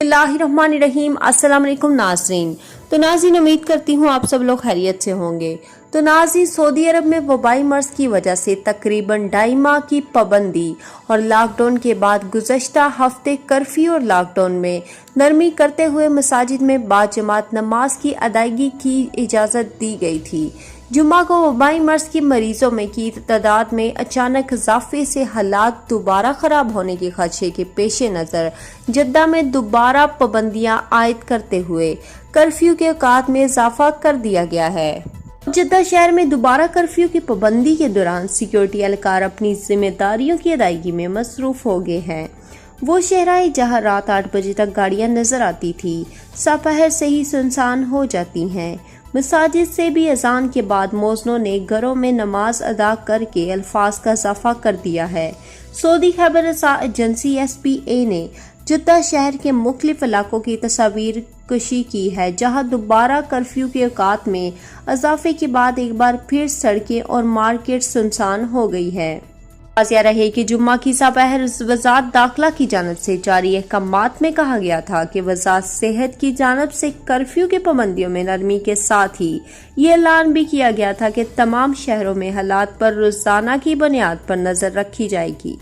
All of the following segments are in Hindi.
बिस्मिल्लाहिर्रहमानिर्रहीम। अस्सलाम वालेकुम नाज़रीन। तो नाज़रीन, उम्मीद करती हूँ आप सब लोग खैरियत से होंगे। तो नाज़रीन, सऊदी अरब में वबाई मर्ज की वजह से तकरीबन 2.5 माह की पाबंदी और लॉकडाउन के बाद गुज़श्ता हफ्ते कर्फ्यू और लॉकडाउन में नरमी करते हुए मसाजिद में बाजमात नमाज की अदायगी की इजाज़त दी गई थी। जुम्मा को वबाई मर्ज के मरीजों में की तादाद में अचानक इजाफे से हालात दोबारा खराब होने के खदशे के पेश नज़र जद्दा में दोबारा पाबंदियां आयद करते हुए कर्फ्यू के औकात में इजाफा कर दिया गया है। जद्दा शहर में दोबारा कर्फ्यू की पाबंदी के दौरान सिक्योरिटी एहलकार अपनी जिम्मेदारियों की अदायगी में मसरूफ हो गए हैं। वो शहराई जहां रात 8 बजे तक गाड़ियां नजर आती थी, दोपहर से ही सुनसान हो जाती हैं। मसाजिद से भी अजान के बाद मौज़नों ने घरों में नमाज अदा करके अल्फाज का इजाफा कर दिया है। सऊदी खबर रसा एजेंसी SPA ने जद्दा शहर के मुख्तलिफ इलाकों की तस्वीर कशी की है, जहां दोबारा कर्फ्यू के औकात में इजाफे के बाद एक बार फिर सड़कें और मार्केट सुनसान हो गई है। वाज़िया रहे कि जुम्मा की दोपहर वज़ारत दाखिला की जानिब से जारी अहकामात में कहा गया था कि वज़ारत सेहत की जानिब से कर्फ्यू की पाबंदियों में नरमी के साथ ही ये ऐलान भी किया गया था कि तमाम शहरों में हालात पर रोजाना की बुनियाद पर नजर रखी जाएगी।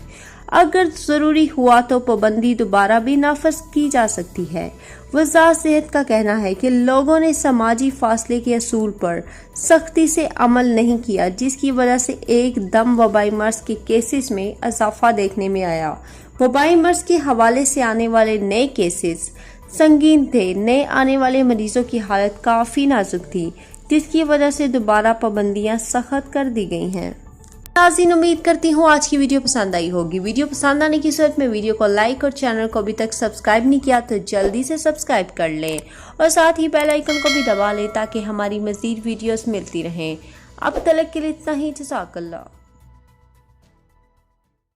अगर जरूरी हुआ तो पाबंदी दोबारा भी नाफज की जा सकती है। वज़ारत सेहत का कहना है कि लोगों ने समाजी फासले के असूल पर सख्ती से अमल नहीं किया, जिसकी वजह से एकदम वबाई मर्ज के केसेस में इजाफा देखने में आया। वबाई मर्ज के हवाले से आने वाले नए केसेस संगीन थे। नए आने वाले मरीजों की हालत काफी नाजुक थी, जिसकी वजह से दोबारा पाबंदियां सख्त कर दी गई हैं। नाज़रीन, उम्मीद करती हूँ आज की वीडियो पसंद आई होगी। वीडियो पसंद आने की सूरत में वीडियो को लाइक और चैनल को अभी तक सब्सक्राइब नहीं किया तो जल्दी से सब्सक्राइब कर लें और साथ ही बेल आइकन को भी दबा लें ताकि हमारी मज़ीद वीडियोस मिलती रहें। अब तक के लिए इतना ही। जज़ाकल्लाह।